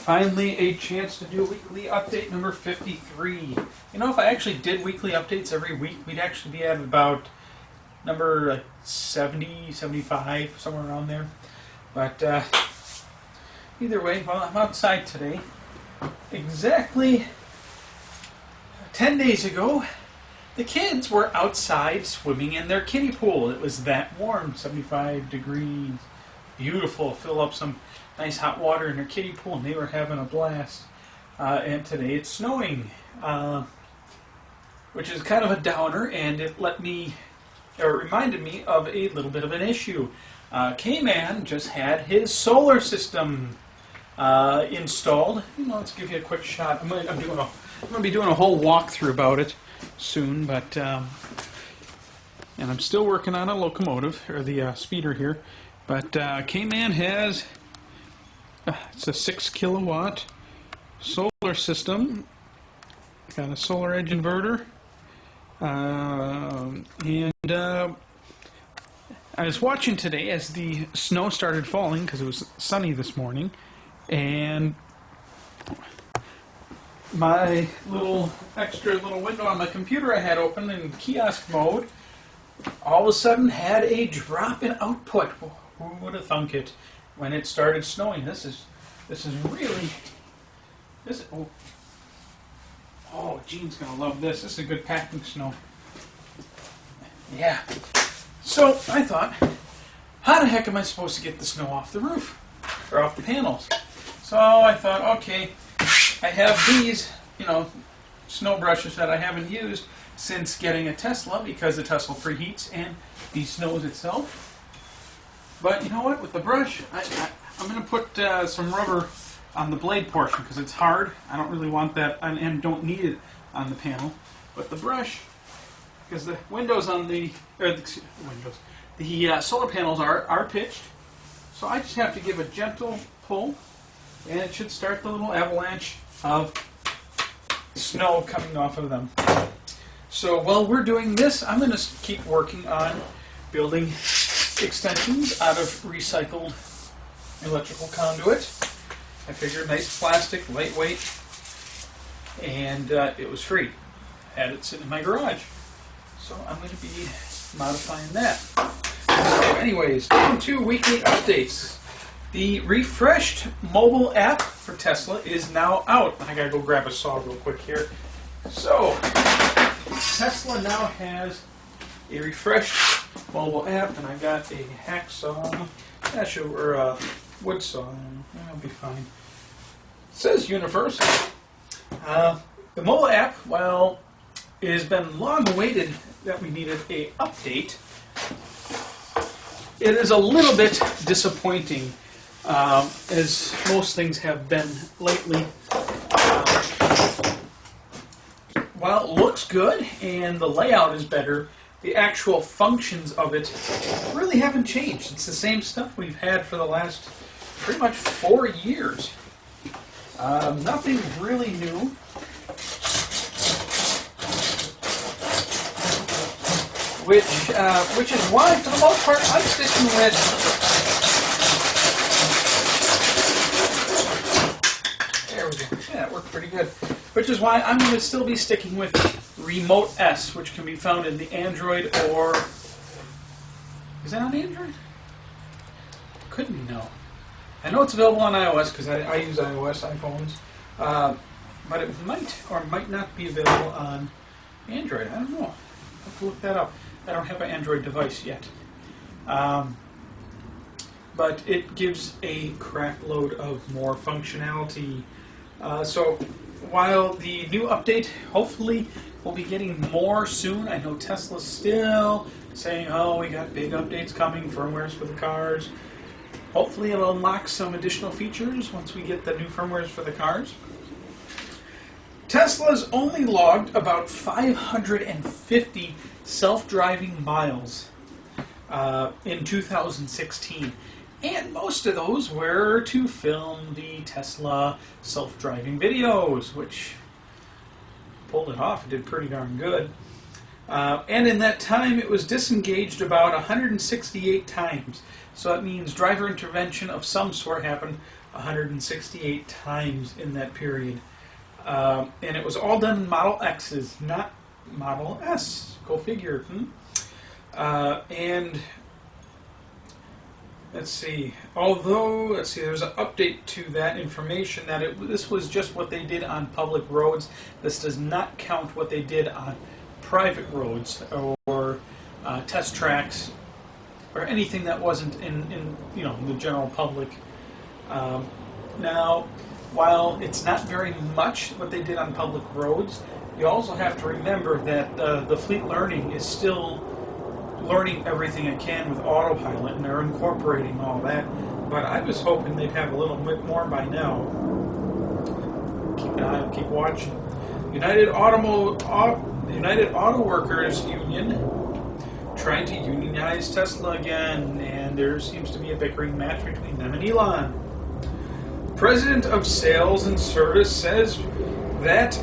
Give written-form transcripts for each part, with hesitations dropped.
Finally, a chance to do weekly update number 53. You know, if I actually did weekly updates every week, we'd actually be at about number 70, 75, somewhere around there. But either way, well, I'm outside today. Exactly 10 days ago, the kids were outside swimming in their kiddie pool. It was that warm, 75 degrees, beautiful. Fill up some nice hot water in their kiddie pool, and they were having a blast. And today it's snowing, which is kind of a downer, and it reminded me of a little bit of an issue. Kman just had his solar system installed. Let's give you a quick shot. I'm going to be doing a whole walkthrough about it soon, but and I'm still working on a locomotive, or the speeder here. But Kman has it's a 6 kilowatt solar system. Got a solar edge inverter, and I was watching today as the snow started falling because it was sunny this morning, and my extra little window on my computer I had open in kiosk mode all of a sudden had a drop in output. Who would have thunk it when it started snowing? This is really oh, Gene's gonna love this. This is a good packing snow. Yeah. So I thought, how the heck am I supposed to get the snow off the roof or off the panels? So I thought, okay, I have these, snow brushes that I haven't used since getting a Tesla, because the Tesla preheats and de-snows itself. But you know what? With the brush, I'm going to put some rubber on the blade portion because it's hard. I don't really want that, and don't need it on the panel. But the brush, because the windows on the solar panels are pitched, so I just have to give a gentle pull, and it should start the little avalanche of snow coming off of them. So while we're doing this, I'm going to keep working on building extensions out of recycled electrical conduit. I figured nice plastic, lightweight, and it was free. I had it sitting in my garage. So I'm going to be modifying that. So anyways, down to weekly updates. The refreshed mobile app for Tesla is now out. I gotta go grab a saw real quick here. So, Tesla now has a refreshed mobile app, and I got a hacksaw, or a wood saw. That'll be fine. It says universal. The mobile app, well, it has been long awaited that we needed a update. It is a little bit disappointing, as most things have been lately. While it looks good and the layout is better, the actual functions of it really haven't changed. It's the same stuff we've had for the last pretty much 4 years. Nothing really new. Which is why, for the most part, I'm sticking with there we go. Yeah, it worked pretty good. Which is why I'm going to still be sticking with Remote S, which can be found in the Android or... Is that on Android? Could be, no. I know it's available on iOS because I use iOS iPhones. But it might or might not be available on Android. I don't know. I'll have to look that up. I don't have an Android device yet. But it gives a crap load of more functionality. So while the new update hopefully will be getting more soon, I know Tesla's still saying, oh, we got big updates coming, firmwares for the cars. Hopefully it'll unlock some additional features once we get the new firmwares for the cars. Tesla's only logged about 550 self-driving miles in 2016. And most of those were to film the Tesla self-driving videos, which pulled it off. It did pretty darn good. And in that time, it was disengaged about 168 times. So that means driver intervention of some sort happened 168 times in that period. And it was all done in Model X's, not Model S. Go figure. And let's see. There's an update to that information that this was just what they did on public roads. This does not count what they did on private roads or test tracks or anything that wasn't in the general public. Now, while it's not very much what they did on public roads, you also have to remember that the fleet learning is still learning everything it can with autopilot, and they're incorporating all that. But I was hoping they'd have a little bit more by now. Keep an eye, keep watching. United Auto Workers Union trying to unionize Tesla again, and there seems to be a bickering match between them and Elon. President of Sales and Service says that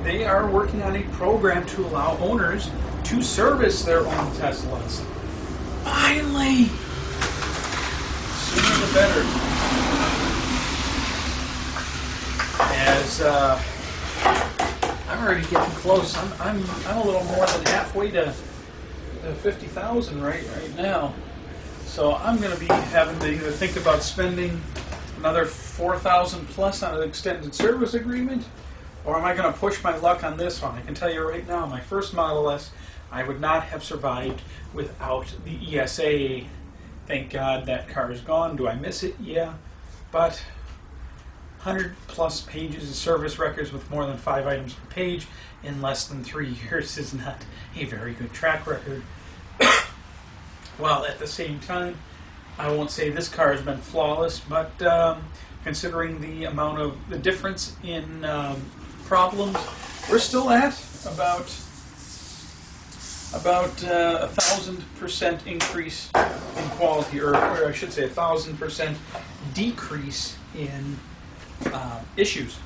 they are working on a program to allow owners to service their own Teslas. Finally! Sooner the better. As I'm already getting close. I'm a little more than halfway to 50,000 right now. So I'm going to be having to either think about spending another 4,000 plus on an extended service agreement, or am I going to push my luck on this one? I can tell you right now, my first Model S, I would not have survived without the ESA. Thank God that car is gone. Do I miss it? Yeah. But 100 plus pages of service records with more than 5 items per page in less than 3 years is not a very good track record. While at the same time, I won't say this car has been flawless, but considering the amount of the difference in problems, we're still at about 1,000% increase in quality, or I should say 1,000% decrease in issues.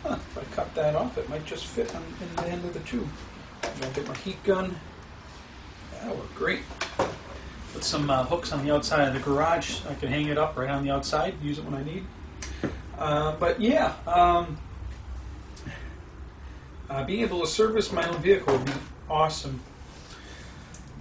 If I cut that off, it might just fit in the end of the tube. I'm going to get my heat gun. That'll work great. Put some hooks on the outside of the garage. I can hang it up right on the outside, use it when I need. But yeah, being able to service my own vehicle would be awesome.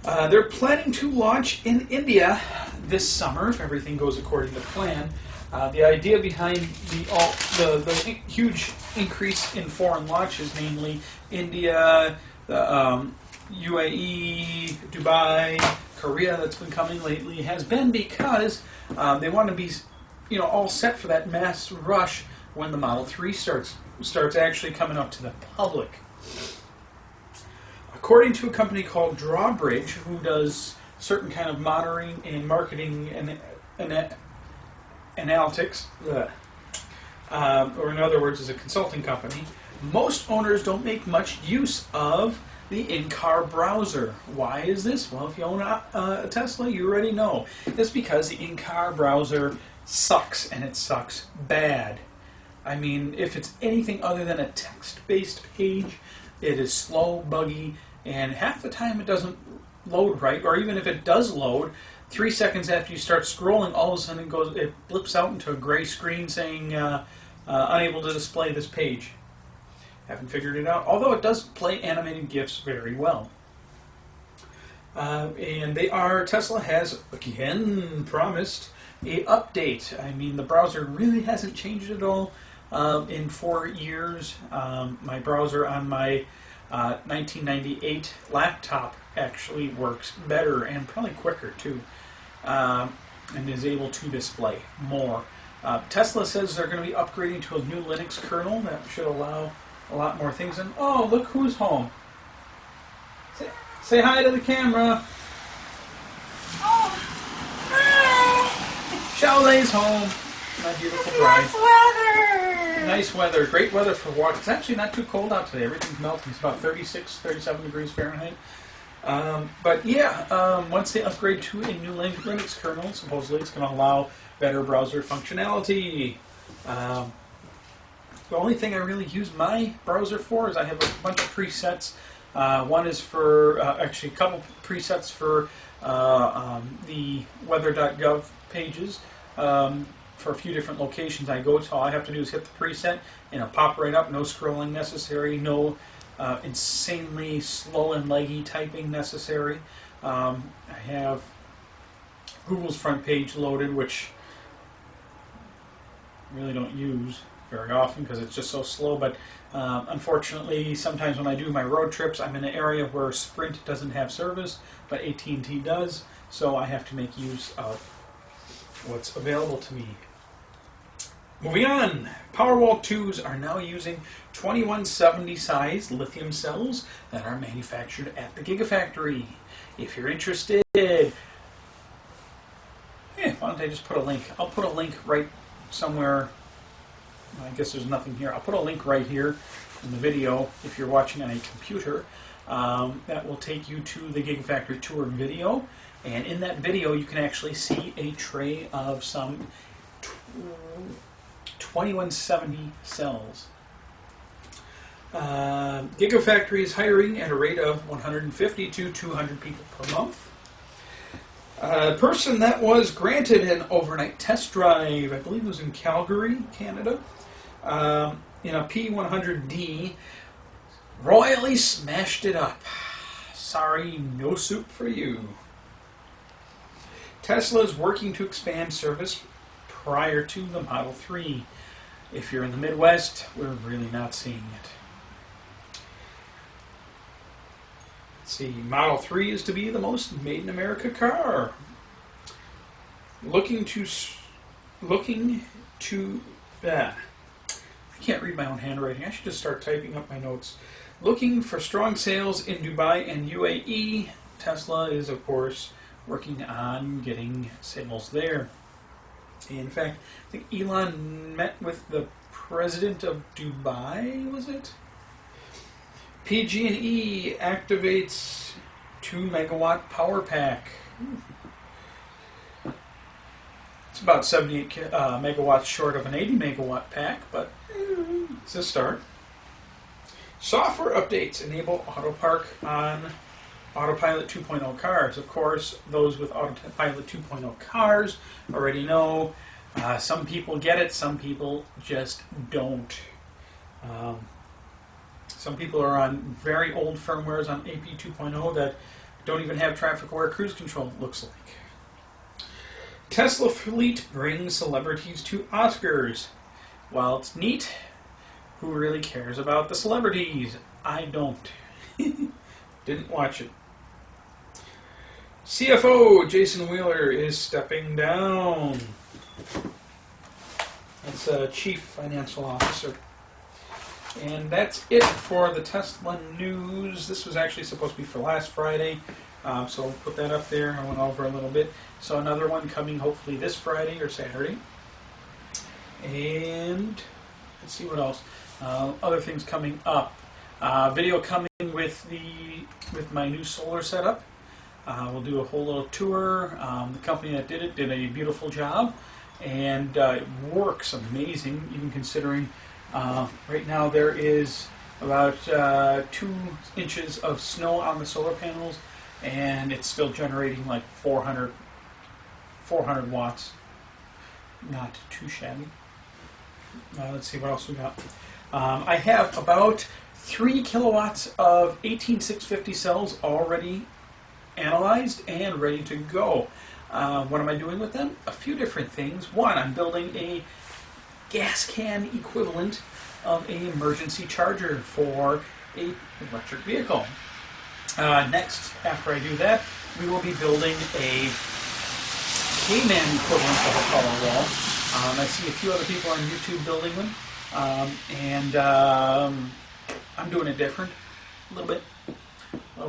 They're planning to launch in India this summer, if everything goes according to plan. The idea behind the huge increase in foreign launches, namely India, the UAE, Dubai, Korea, that's been coming lately, has been because they want to be, all set for that mass rush when the Model 3 starts actually coming up to the public. According to a company called Drawbridge, who does certain kind of monitoring and marketing and analytics, or in other words, is a consulting company, most owners don't make much use of the in-car browser. Why is this? Well, if you own a Tesla, you already know. It's because the in-car browser sucks, and it sucks bad. I mean, if it's anything other than a text-based page, it is slow, buggy, and half the time it doesn't load right, or even if it does load, 3 seconds after you start scrolling, all of a sudden it blips out into a gray screen saying unable to display this page. Haven't figured it out, although it does play animated GIFs very well. And Tesla has, again, promised a update. I mean, the browser really hasn't changed at all in 4 years. My browser on my 1998 laptop actually works better and probably quicker too, and is able to display more. Tesla says they're going to be upgrading to a new Linux kernel that should allow a lot more things. And oh, look who's home! Say hi to the camera. Oh, hi! Shaolei's home. My beautiful bride. Nice weather. Nice weather. Great weather for walking. It's actually not too cold out today. Everything's melting. It's about 36, 37 degrees Fahrenheit. But yeah, once they upgrade to a new Linux kernel, supposedly it's going to allow better browser functionality. The only thing I really use my browser for is I have a bunch of presets. One is for, actually a couple presets for the weather.gov pages. for a few different locations I go to. All I have to do is hit the preset and it'll pop right up. No scrolling necessary. No insanely slow and leggy typing necessary. I have Google's front page loaded, which I really don't use very often because it's just so slow, but unfortunately sometimes when I do my road trips I'm in an area where Sprint doesn't have service but AT&T does, so I have to make use of what's available to me. Moving on, Powerwall 2s are now using 2170 size lithium cells that are manufactured at the Gigafactory. If you're interested, why don't I just put a link? I'll put a link right somewhere. I guess there's nothing here. I'll put a link right here in the video if you're watching on a computer. That will take you to the Gigafactory Tour video. And in that video you can actually see a tray of some 2170 cells. Gigafactory is hiring at a rate of 150 to 200 people per month. A person that was granted an overnight test drive, I believe it was in Calgary, Canada, in a P100D, royally smashed it up. Sorry, no soup for you. Tesla is working to expand service prior to the Model 3. If you're in the Midwest, we're really not seeing it. Let's see, Model 3 is to be the most made-in-America car. I can't read my own handwriting. I should just start typing up my notes. Looking for strong sales in Dubai and UAE. Tesla is, of course, working on getting sales there. In fact, I think Elon met with the president of Dubai, was it? PG&E activates 2 megawatt PowerPack. It's about 78 megawatts short of an 80 megawatt pack, but it's a start. Software updates enable Autopark on Autopilot 2.0 cars. Of course, those with Autopilot 2.0 cars already know. Some people get it, some people just don't. Some people are on very old firmwares on AP 2.0 that don't even have traffic-aware cruise control, it looks like. Tesla fleet brings celebrities to Oscars. While it's neat, who really cares about the celebrities? I don't. Didn't watch it. CFO Jason Wheeler is stepping down. That's Chief Financial Officer. And that's it for the Tesla news. This was actually supposed to be for last Friday, so I'll put that up there. I went over a little bit. So another one coming hopefully this Friday or Saturday. And let's see what else. Other things coming up. Video coming with my new solar setup. We'll do a whole little tour. The company that did it did a beautiful job, and it works amazing, even considering right now there is about 2 inches of snow on the solar panels, and it's still generating like 400 watts. Not too shabby. Let's see what else we got. I have about 3 kilowatts of 18650 cells already analyzed and ready to go. What am I doing with them? A few different things. One, I'm building a gas can equivalent of an emergency charger for an electric vehicle. Next, after I do that, we will be building a Kman equivalent of a Powerwall. I see a few other people on YouTube building them, and I'm doing it different, a little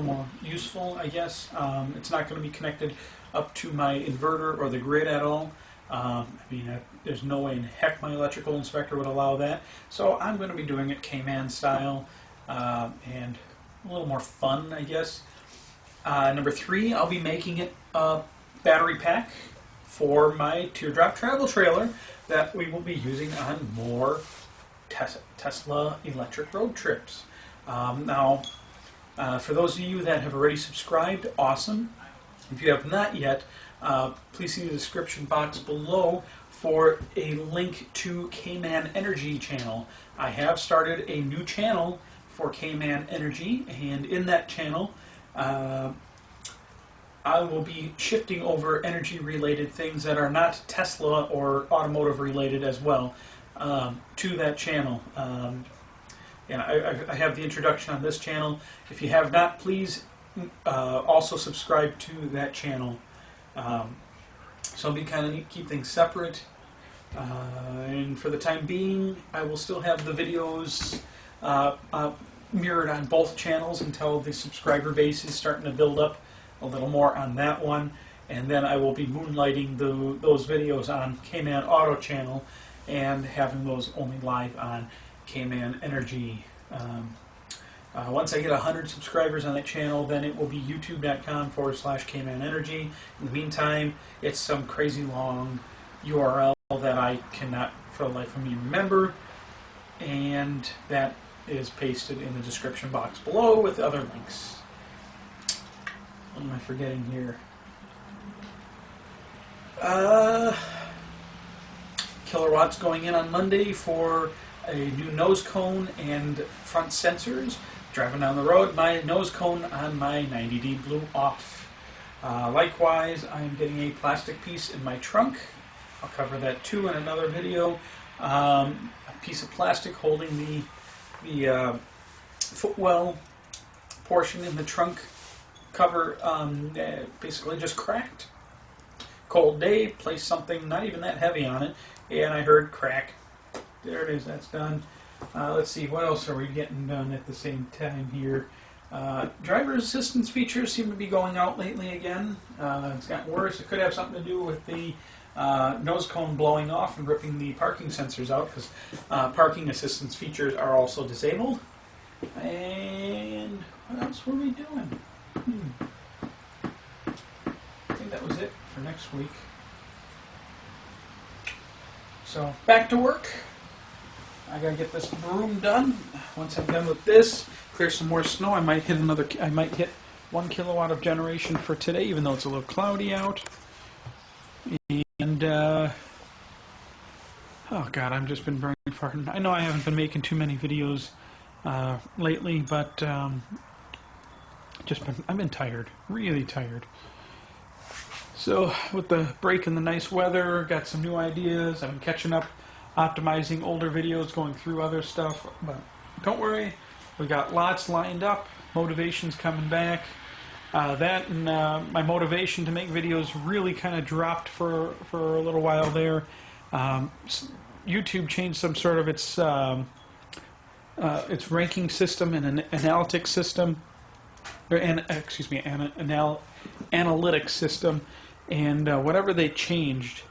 more useful, I guess. It's not going to be connected up to my inverter or the grid at all. I mean, there's no way in heck my electrical inspector would allow that. So I'm going to be doing it Kman style, and a little more fun, I guess. Number 3, I'll be making it a battery pack for my teardrop travel trailer that we will be using on more Tesla electric road trips. Now, for those of you that have already subscribed, awesome. If you have not yet, please see the description box below for a link to Kman Energy channel. I have started a new channel for Kman Energy, and in that channel I will be shifting over energy-related things that are not Tesla or automotive-related as well to that channel. And I have the introduction on this channel. If you have not, please also subscribe to that channel. So I'll be kind of keep things separate. And for the time being, I will still have the videos mirrored on both channels until the subscriber base is starting to build up a little more on that one, and then I will be moonlighting those videos on KmanAuto channel and having those only live on Kman Energy. Once I get 100 subscribers on that channel, then it will be youtube.com/Kman Energy. In the meantime, it's some crazy long URL that I cannot for the life of me remember, and that is pasted in the description box below with other links. What am I forgetting here? Kilowatts going in on Monday for a new nose cone and front sensors. Driving down the road, my nose cone on my 90D blew off. Likewise, I am getting a plastic piece in my trunk. I'll cover that too in another video. A piece of plastic holding the footwell portion in the trunk cover basically just cracked. Cold day, placed something not even that heavy on it, and I heard crack. There it is, that's done. Let's see, what else are we getting done at the same time here? Driver assistance features seem to be going out lately again. It's gotten worse. It could have something to do with the nose cone blowing off and ripping the parking sensors out, because parking assistance features are also disabled. And what else were we doing? I think that was it for next week. So back to work. I gotta get this broom done. Once I'm done with this, clear some more snow. I might hit 1 kilowatt of generation for today, even though it's a little cloudy out. And oh god, I've just been burning farting. I know I haven't been making too many videos lately, but I've been tired, really tired. So with the break in the nice weather, got some new ideas. I've been catching up, optimizing older videos, going through other stuff. But don't worry, we got lots lined up. Motivation's coming back. That and my motivation to make videos really kind of dropped for a little while there. YouTube changed some sort of its ranking system and an analytics system. Analytics system, and whatever they changed,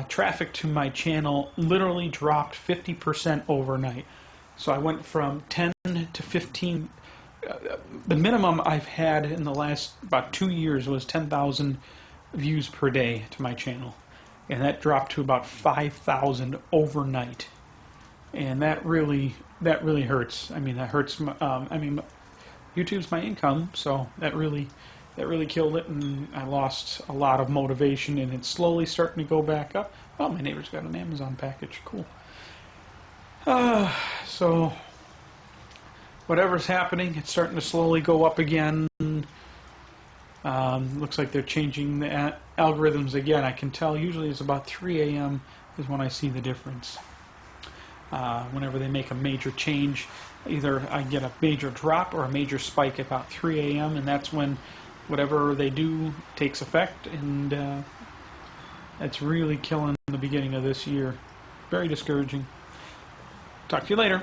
traffic to my channel literally dropped 50% overnight. So I went from 10 to 15. The minimum I've had in the last about 2 years was 10,000 views per day to my channel, and that dropped to about 5,000 overnight, and that really hurts. I mean, that hurts. YouTube's my income, so that really killed it, and I lost a lot of motivation, and it's slowly starting to go back up. Oh, my neighbor's got an Amazon package. Cool. So whatever's happening, it's starting to slowly go up again. Looks like they're changing the algorithms again. I can tell usually it's about 3 a.m. is when I see the difference. Whenever they make a major change, either I get a major drop or a major spike about 3 a.m. and that's when whatever they do takes effect, and that's really killing the beginning of this year. Very discouraging. Talk to you later.